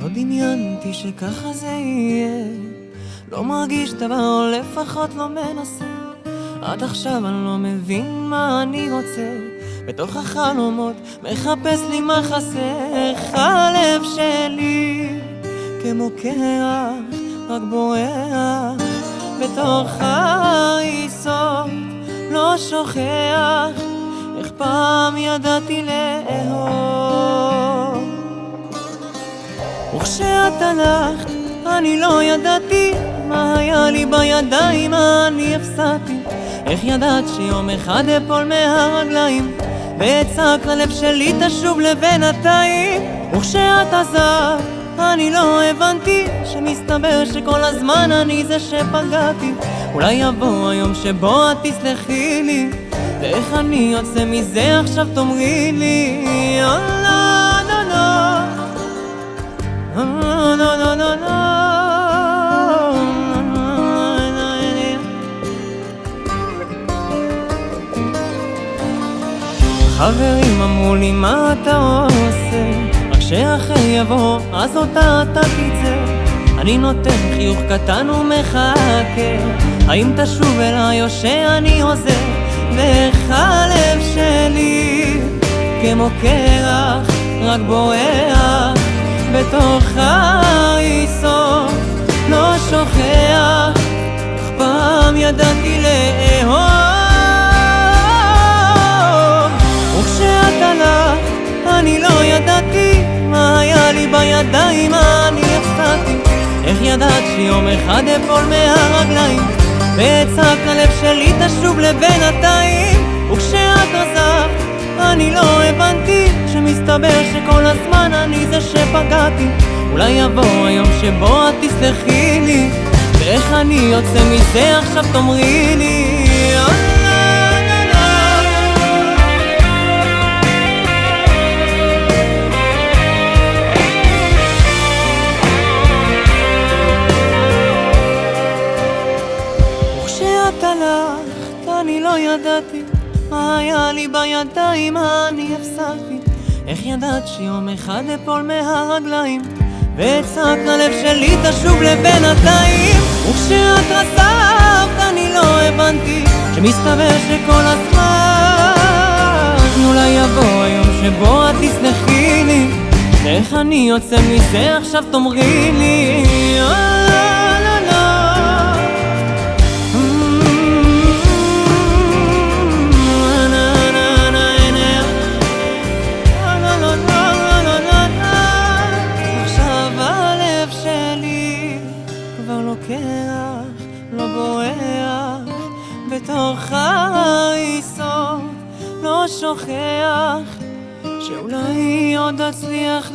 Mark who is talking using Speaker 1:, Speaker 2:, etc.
Speaker 1: לא דמיינתי שככה זה יהיה, לא מרגיש דבר או לפחות לא מנסה. עד עכשיו אני לא מבין מה אני רוצה, בתוך החלומות מחפש לי מה חסר. הלב שלי כמו קרח רק בורח בתוך ההריסות, לא שוכח איך פעם ידעתי לאהוב. וכשאת הלכת אני לא ידעתי מה היה לי בידיים, מה אני הפסדתי. איך ידעת שיום אחד אפול מהרגליים ואצעק ללב שלי תשוב לבינתיים. וכשאת עזבת אני לא הבנתי שמסתבר שכל הזמן אני זה שפגעתי. אולי יבוא היום שבו את תסלחי לי, ואיך אני יוצא מזה עכשיו תאמרי לי. חברים אמרו לי מה אתה עושה, רק שאחרי יבוא אז אותה אתה תצא. אני נותן חיוך קטן ומחכה, האם תשוב אליי או שאני עוזר. ואיך הלב שלי כמו קרח רק בורח בתוך ההריסות, לא שוכח איך פעם ידעתי לאהוב. וכשאת הלכת אני לא ידעתי מה היה לי בידיים, מה אני הפסדתי. איך ידעת שיום אחד אפול מהרגליים ואצעק ללב שלי תשוב לבינתיים. וכשאת עזבת אני לא הבנתי שמסתבר שכל הזמן אני זה שפגעתי. אולי יבוא היום שבו את תסלחי לי, ואיך אני יוצא מזה עכשיו תאמרי לי. וכשאת הלכת אני לא ידעתי מה היה לי בידיים, מה אני הפסדתי. איך ידעת שיום אחד אפול מהרגליים ואצעק ללב שלי תשוב לבינתיים. וכשאת עזבת אני לא הבנתי שמסתבר שכל הזמן אולי יבוא היום שבו את תסלחי לי, ואיך אני יוצא מזה עכשיו תאמרי לי. לוקח, לא בורח בתוך ההריסות, לא שוכח שאולי עוד אצליח